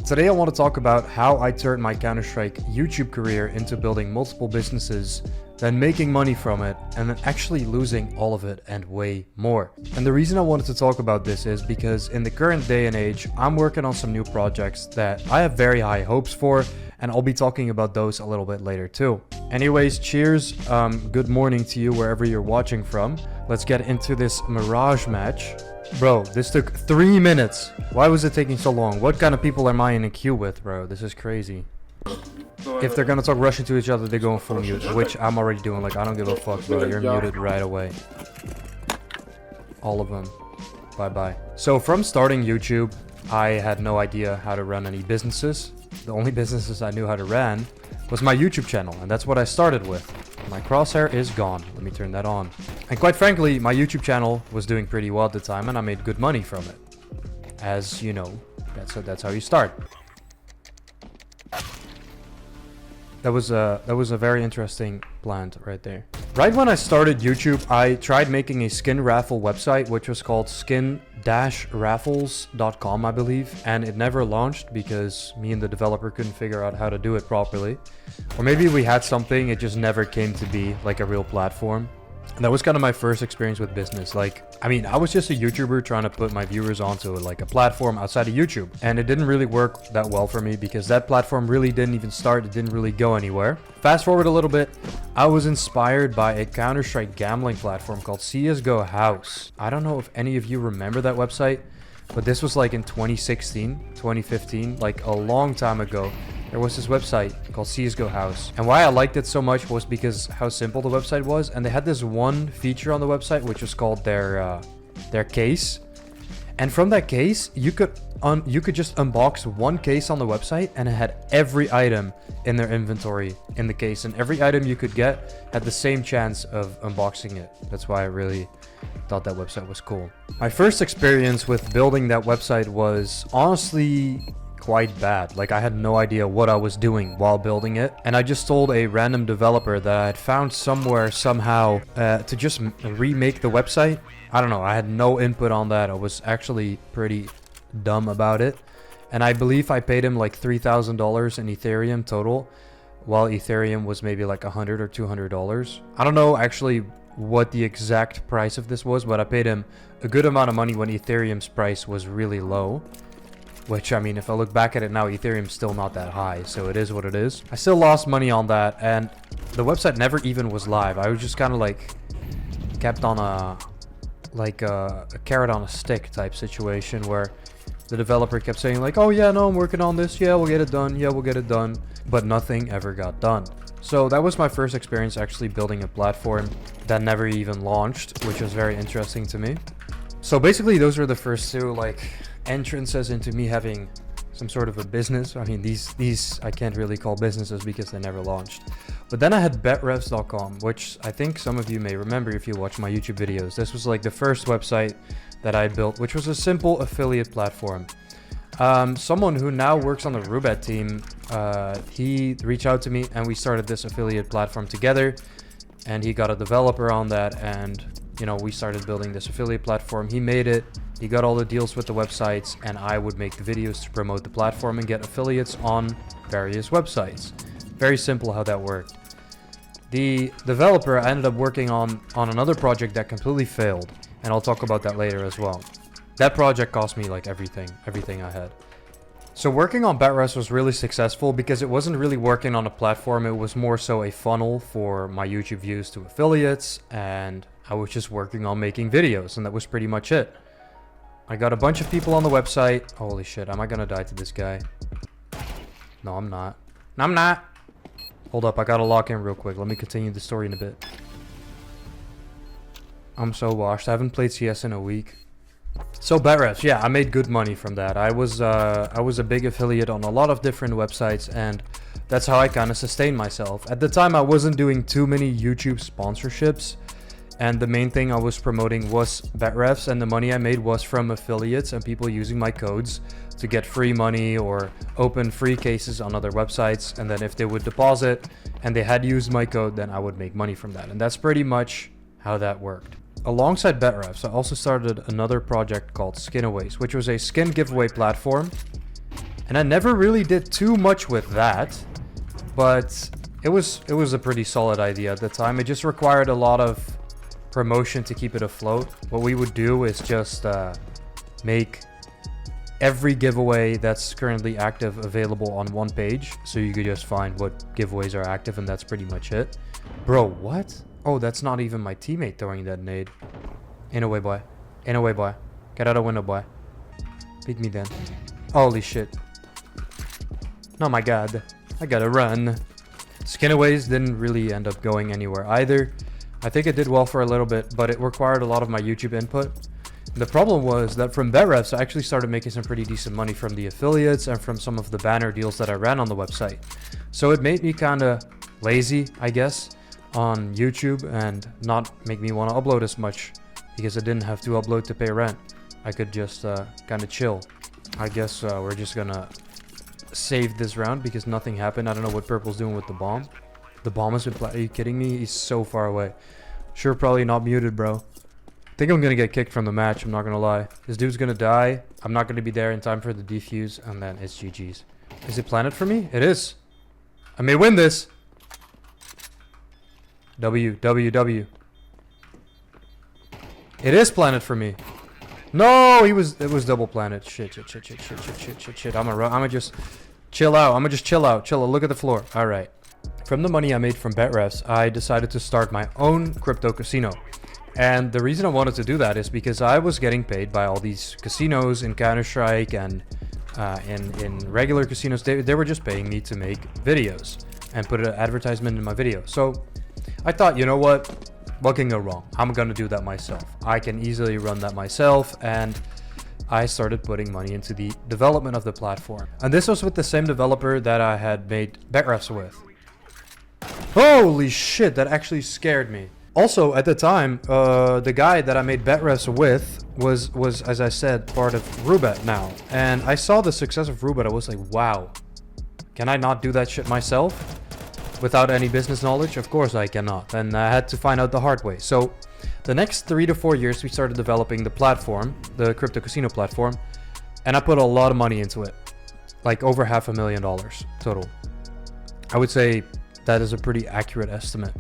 Today I want to talk about how I turned my Counter-Strike YouTube career into building multiple businesses, then making money from it, and then actually losing all of it and way more. And the reason I wanted to talk about this is because in the current day and age, I'm working on some new projects that I have very high hopes for, and I'll be talking about those a little bit later too. Anyways, cheers, good morning to you wherever you're watching from. Let's get into this Mirage match. Bro, this took 3 minutes. Why was it taking so long? What kind of people am I in a queue with, bro? This is crazy. If they're gonna talk Russian to each other, they go in full mute, which I'm already doing. Like, I don't give a fuck, bro. You're muted right away. All of them. Bye-bye. So from starting YouTube, I had no idea how to run any businesses. The only businesses I knew how to run was my YouTube channel, and that's what I started with. My crosshair is gone. Let me turn that on. And quite frankly, my YouTube channel was doing pretty well at the time, and I made good money from it. As you know, that's how you start. That was a very interesting plant right there. Right when I started YouTube, I tried making a skin raffle website, which was called skin-raffles.com, I believe. And it never launched because me and the developer couldn't figure out how to do it properly. Or maybe we had something, it just never came to be like a real platform. And that was kind of my first experience with business. Like, I mean, I was just a YouTuber trying to put my viewers onto like a platform outside of YouTube. And it didn't really work that well for me because that platform really didn't even start. It didn't really go anywhere. Fast forward a little bit, I was inspired by a Counter-Strike gambling platform called CSGO House. I don't know if any of you remember that website, but this was like in 2016, 2015, like a long time ago. There was this website called CSGO House. And why I liked it so much was because how simple the website was. And they had this one feature on the website, which was called their case. And from that case, you could just unbox one case on the website, and it had every item in their inventory in the case. And every item you could get had the same chance of unboxing it. That's why I really thought that website was cool. My first experience with building that website was honestly quite bad. Like, I had no idea what I was doing while building it, and I just told a random developer that I had found somewhere somehow to just remake the website. I don't know, I had no input on that. I was actually pretty dumb about it, and I believe I paid him like $3,000 in Ethereum total, while Ethereum was maybe like $100 or $200. I don't know actually what the exact price of this was, but I paid him a good amount of money when Ethereum's price was really low. Which, I mean, if I look back at it now, Ethereum's still not that high, so it is what it is. I still lost money on that, and the website never even was live. I was just kind of like kept on a carrot on a stick type situation where the developer kept saying like, oh yeah, no, I'm working on this. Yeah, we'll get it done. Yeah, we'll get it done. But nothing ever got done. So that was my first experience actually building a platform that never even launched, which was very interesting to me. So basically those were the first two like entrances into me having some sort of a business. I mean, these I can't really call businesses because they never launched. But then I had betrefs.com, which I think some of you may remember if you watch my YouTube videos. This was like the first website that I built, which was a simple affiliate platform. Someone who now works on the Rubat team, he reached out to me and we started this affiliate platform together, and he got a developer on that, and you know, we started building this affiliate platform. He made it, he got all the deals with the websites, and I would make the videos to promote the platform and get affiliates on various websites. Very simple how that worked. The developer I ended up working on another project that completely failed, and I'll talk about that later as well. That project cost me like everything I had. So working on betrefs was really successful because it wasn't really working on a platform. It was more so a funnel for my YouTube views to affiliates, and I was just working on making videos, and that was pretty much it. I got a bunch of people on the website. Holy shit, am I gonna die to this guy? No, I'm not. No, I'm not. Hold up, I gotta lock in real quick. Let me continue the story in a bit. I'm so washed. I haven't played CS in a week. So betrefs, yeah, I made good money from that. I was a big affiliate on a lot of different websites, and that's how I kind of sustained myself. At the time, I wasn't doing too many YouTube sponsorships, and the main thing I was promoting was betrefs, and the money I made was from affiliates and people using my codes to get free money or open free cases on other websites. And then if they would deposit and they had used my code, then I would make money from that. And that's pretty much how that worked. Alongside betrefs, I also started another project called Skinaways, which was a skin giveaway platform. And I never really did too much with that, but it was a pretty solid idea at the time. It just required a lot of promotion to keep it afloat. What we would do is just make every giveaway that's currently active available on one page, so you could just find what giveaways are active, and that's pretty much it. Bro, what? Oh, that's not even my teammate throwing that nade. In a way, boy. In a way, boy. Get out of window, boy. Beat me then. Holy shit. Oh my god. I gotta run. Skinaways didn't really end up going anywhere either. I think it did well for a little bit, but it required a lot of my YouTube input. The problem was that from BetRefs, I actually started making some pretty decent money from the affiliates and from some of the banner deals that I ran on the website. So it made me kind of lazy, I guess, on YouTube and not make me want to upload as much because I didn't have to upload to pay rent. I could just kind of chill. I guess we're just gonna save this round because nothing happened. I don't know what Purple's doing with the bomb. The bomb has been... Are you kidding me? He's so far away. Sure, probably not muted, bro. I think I'm gonna get kicked from the match, I'm not gonna lie. This dude's gonna die. I'm not gonna be there in time for the defuse, and then it's GG's. Is it planted for me? It is. I may win this. W. It is planted for me. No, it was double planted. Shit. I'ma just chill out. I'ma just chill out. Look at the floor. All right. From the money I made from BetRefs, I decided to start my own crypto casino. And the reason I wanted to do that is because I was getting paid by all these casinos in Counter-Strike and in regular casinos. They were just paying me to make videos and put an advertisement in my video. So I thought, you know what? What can go wrong? I'm going to do that myself. I can easily run that myself. And I started putting money into the development of the platform. And this was with the same developer that I had made BetRefs with. Holy shit, that actually scared me. Also, at the time, the guy that I made BetRefs with was, as I said, part of Roobet now. And I saw the success of Roobet. I was like, wow, can I not do that shit myself without any business knowledge? Of course I cannot. And I had to find out the hard way. So the next 3 to 4 years, we started developing the platform, the crypto casino platform. And I put a lot of money into it, like over $500,000 total. I would say that is a pretty accurate estimate.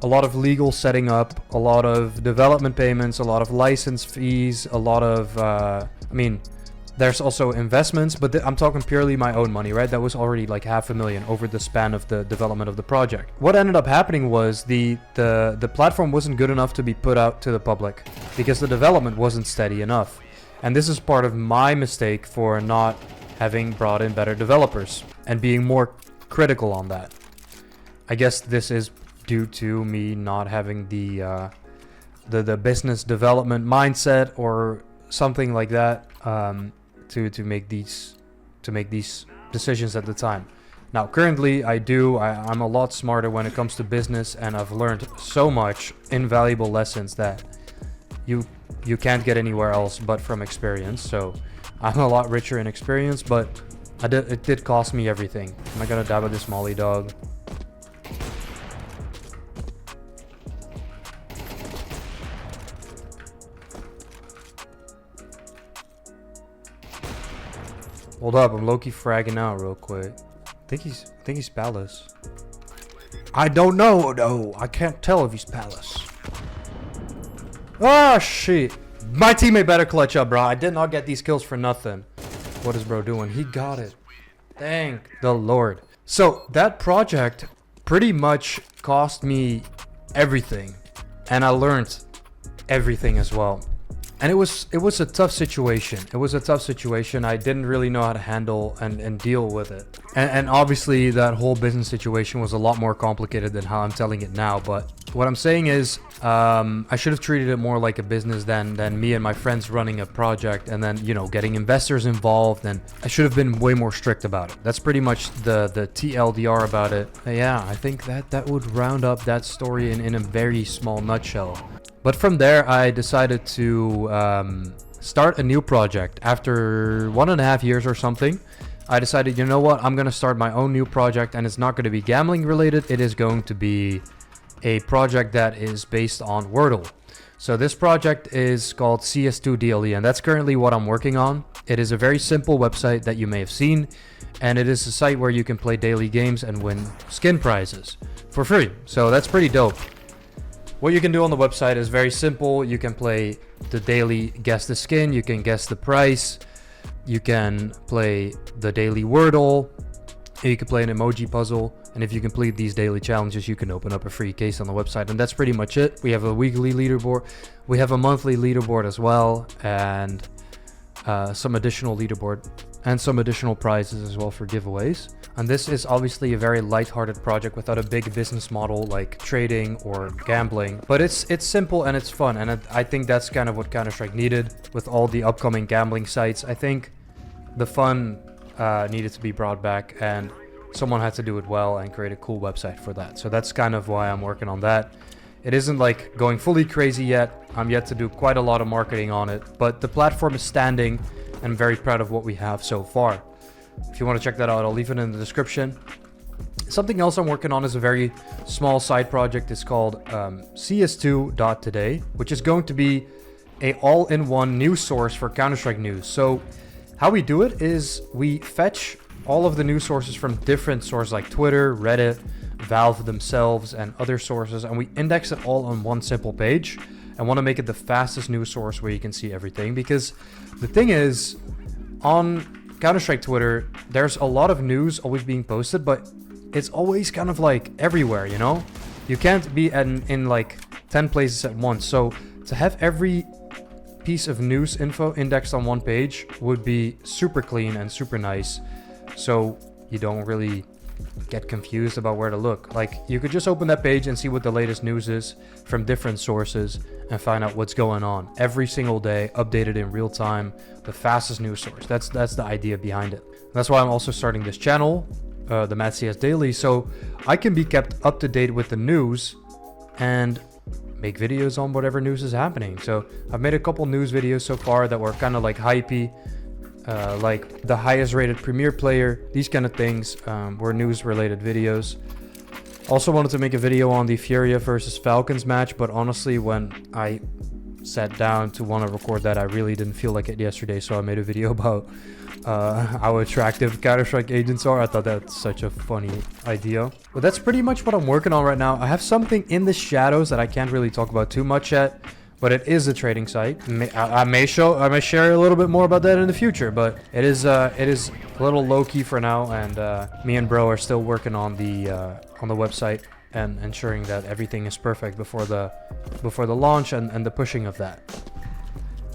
A lot of legal setting up, a lot of development payments, a lot of license fees, a lot of, there's also investments, but I'm talking purely my own money, right? That was already like $500,000 over the span of the development of the project. What ended up happening was the platform wasn't good enough to be put out to the public because the development wasn't steady enough. And this is part of my mistake for not having brought in better developers and being more critical on that. I guess this is due to me not having the business development mindset or something like that to make these decisions at the time. Now currently I'm a lot smarter when it comes to business, and I've learned so much invaluable lessons that you can't get anywhere else but from experience. So I'm a lot richer in experience, but it did cost me everything. Am I gonna die by this molly dog? Hold up, I'm low-key fragging out real quick. I think he's Palace. I don't know though. I can't tell if he's Palace. Oh shit. My teammate better clutch up, bro. I did not get these kills for nothing. What is bro doing? He got it. Thank the Lord. So that project pretty much cost me everything. And I learned everything as well. And it was a tough situation. It was a tough situation. I didn't really know how to handle and deal with it. And obviously that whole business situation was a lot more complicated than how I'm telling it now. But what I'm saying is I should have treated it more like a business than me and my friends running a project and then, getting investors involved. And I should have been way more strict about it. That's pretty much the TLDR about it. Yeah, I think that would round up that story in a very small nutshell. But from there, I decided to start a new project. After 1.5 years or something, I decided, you know what, I'm going to start my own new project, and it's not going to be gambling related. It is going to be a project that is based on Wordle. So this project is called CS2 DLE, and that's currently what I'm working on. It is a very simple website that you may have seen, and it is a site where you can play daily games and win skin prizes for free. So that's pretty dope. What you can do on the website is very simple. You can play the daily guess the skin, you can guess the price, you can play the daily Wordle, you can play an emoji puzzle, and if you complete these daily challenges, you can open up a free case on the website, and that's pretty much it. We have a weekly leaderboard, we have a monthly leaderboard as well, and some additional leaderboard and some additional prizes as well for giveaways. And this is obviously a very light-hearted project without a big business model like trading or gambling, but it's simple and it's fun, and I think that's kind of what Counter-Strike needed with all the upcoming gambling sites. I think the fun needed to be brought back, and someone had to do it well and create a cool website for that. So that's kind of why I'm working on that. It isn't like going fully crazy yet. I'm yet to do quite a lot of marketing on it, but the platform is standing, and I'm very proud of what we have so far. If you want to check that out, I'll leave it in the description. Something else I'm working on is a very small side project. It's called CS2.today, which is going to be a all-in-one news source for Counter-Strike news. So how we do it is we fetch all of the news sources from different sources like Twitter, Reddit, Valve themselves, and other sources, and we index it all on one simple page. I want to make it the fastest news source where you can see everything, because the thing is, on Counter-Strike Twitter, there's a lot of news always being posted, but it's always kind of like everywhere, you know? You can't be in like 10 places at once. So to have every piece of news info indexed on one page would be super clean and super nice, so you don't really get confused about where to look. Like, you could just open that page and see what the latest news is from different sources and find out what's going on every single day, updated in real time, the fastest news source. That's the idea behind it. That's why I'm also starting this channel, the Mad CS Daily, so I can be kept up to date with the news and make videos on whatever news is happening. So I've made a couple news videos so far that were kind of like hypey, like the highest rated Premier player, these kind of things were news related videos. Also wanted to make a video on the Furia versus Falcons match, but honestly, when I sat down to want to record that, I really didn't feel like it yesterday, so I made a video about how attractive Counter-Strike agents are. I thought that's such a funny idea. But that's pretty much what I'm working on right now. I have something in the shadows that I can't really talk about too much yet, but it is a trading site. I may share a little bit more about that in the future, but it is a little low-key for now, and me and bro are still working on the website and ensuring that everything is perfect before the launch and the pushing of that.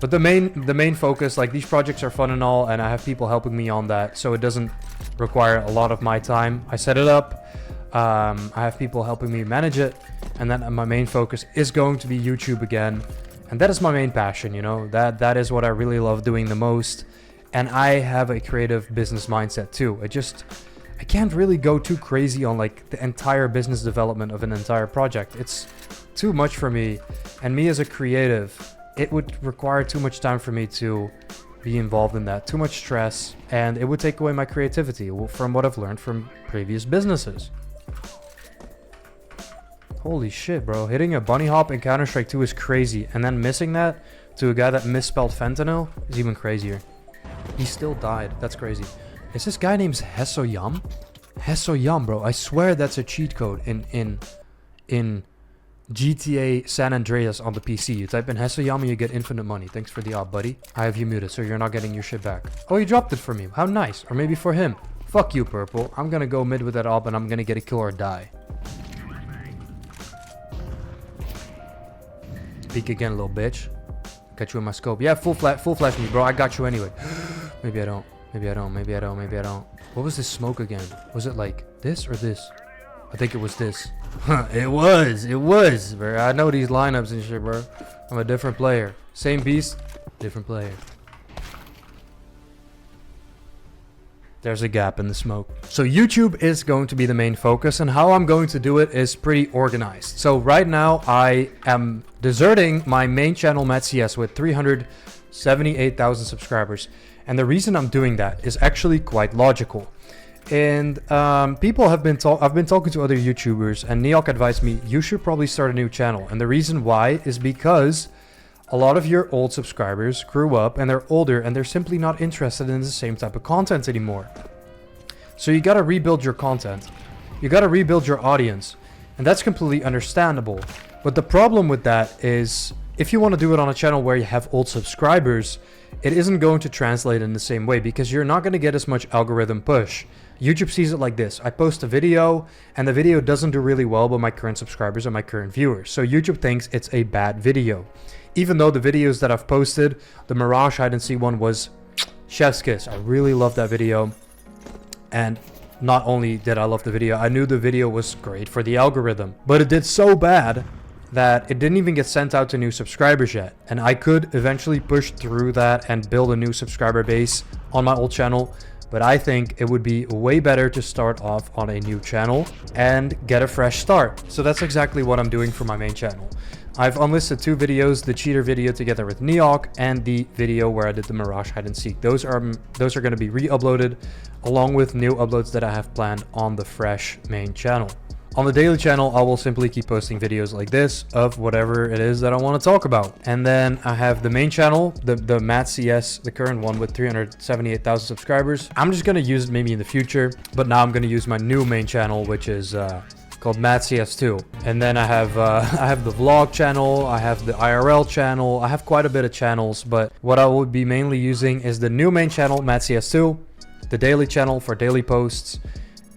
But the main focus, like, these projects are fun and all, and I have people helping me on that, so it doesn't require a lot of my time. I set it up, I have people helping me manage it, and then my main focus is going to be YouTube again, and that is my main passion, you know. That is what I really love doing the most, and I have a creative business mindset too. I can't really go too crazy on like the entire business development of an entire project. It's too much for me, and me as a creative, it would require too much time for me to be involved in that, too much stress, and it would take away my creativity from what I've learned from previous businesses. Holy shit, bro. Hitting a bunny hop in Counter-Strike 2 is crazy, and then missing that to a guy that misspelled fentanyl is even crazier. He still died. That's crazy. Is this guy named Hesoyam? Hesoyam, bro. I swear that's a cheat code in GTA San Andreas on the PC. You type in Hesoyam and you get infinite money. Thanks for the op, buddy. I have you muted, so you're not getting your shit back. Oh, he dropped it for me. How nice. Or maybe for him. Fuck you, Purple. I'm gonna go mid with that op and I'm gonna get a kill or die. Peek again, little bitch. Got you in my scope. Yeah, full flash me, bro. I got you anyway. Maybe I don't. Maybe I don't. Maybe I don't. Maybe I don't. What was this smoke again? Was it like this or this? I think it was this. It was, bro. I know these lineups and shit, bro. I'm a different player. Same beast, different player. There's a gap in the smoke. So YouTube is going to be the main focus, and how I'm going to do it is pretty organized. So right now I am deserting my main channel, Mad CS, with 378,000 subscribers. And the reason I'm doing that is actually quite logical. And I've been talking to other YouTubers, and Neok advised me, you should probably start a new channel. And the reason why is because a lot of your old subscribers grew up and they're older and they're simply not interested in the same type of content anymore. So you gotta rebuild your content. You gotta rebuild your audience. And that's completely understandable. But the problem with that is, if you want to do it on a channel where you have old subscribers, it isn't going to translate in the same way because you're not going to get as much algorithm push. YouTube sees it like this. I post a video and the video doesn't do really well by my current subscribers and my current viewers. So YouTube thinks it's a bad video. Even though the videos that I've posted, the Mirage Hide and Seek one was chef's kiss. I really love that video. And not only did I love the video, I knew the video was great for the algorithm. But it did so bad that it didn't even get sent out to new subscribers yet. And I could eventually push through that and build a new subscriber base on my old channel. But I think it would be way better to start off on a new channel and get a fresh start. So that's exactly what I'm doing for my main channel. I've unlisted 2 videos, the cheater video together with Neok and the video where I did the Mirage Hide and Seek. Those are going to be re-uploaded along with new uploads that I have planned on the fresh main channel. On the daily channel, I will simply keep posting videos like this of whatever it is that I want to talk about. And then I have the main channel, the Matt CS, the current one with 378,000 subscribers. I'm just going to use it maybe in the future, but now I'm going to use my new main channel, which is called Matt CS2. And then I have the vlog channel, I have the IRL channel, I have quite a bit of channels, but what I will be mainly using is the new main channel, Matt CS2, the daily channel for daily posts,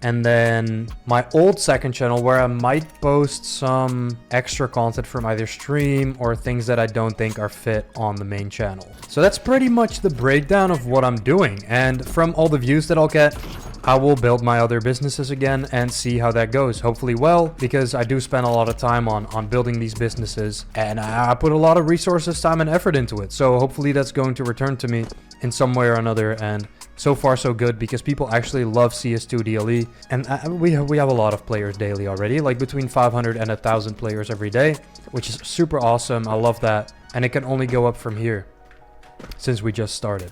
and then my old second channel where I might post some extra content from either stream or things that I don't think are fit on the main channel. So that's pretty much the breakdown of what I'm doing. And from all the views that I'll get, I will build my other businesses again and see how that goes. Hopefully well, because I do spend a lot of time on building these businesses and I put a lot of resources, time and effort into it. So hopefully that's going to return to me in some way or another. And so far so good, because people actually love CS2 DLE. And we have a lot of players daily already, like between 500 and 1,000 players every day, which is super awesome. I love that. And it can only go up from here since we just started.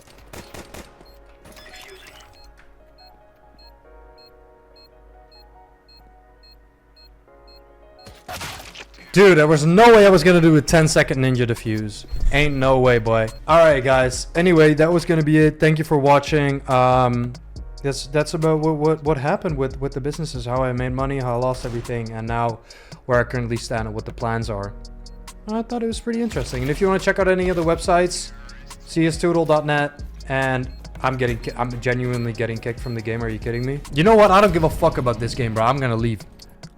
Dude, there was no way I was gonna do a 10-second ninja defuse. Ain't no way, boy. Alright, guys. Anyway, that was gonna be it. Thank you for watching. That's about what happened with the businesses, how I made money, how I lost everything, and now where I currently stand and what the plans are. I thought it was pretty interesting. And if you want to check out any other websites, cstoodle.net, and I'm genuinely getting kicked from the game. Are you kidding me? You know what? I don't give a fuck about this game, bro. I'm gonna leave.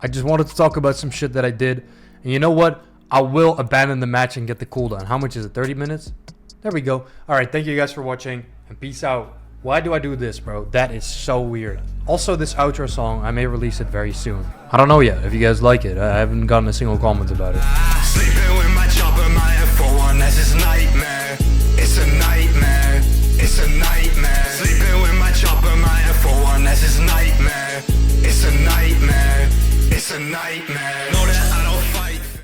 I just wanted to talk about some shit that I did. And you know what? I will abandon the match and get the cooldown. How much is it? 30 minutes? There we go. Alright, thank you guys for watching. And peace out. Why do I do this, bro? That is so weird. Also, this outro song, I may release it very soon. I don't know yet if you guys like it. I haven't gotten a single comment about it. Sleeping with my chopper, my F41, that's his nightmare. It's a nightmare. It's a nightmare. Sleeping with my chopper, my F41, that's his nightmare. It's a nightmare. It's a nightmare.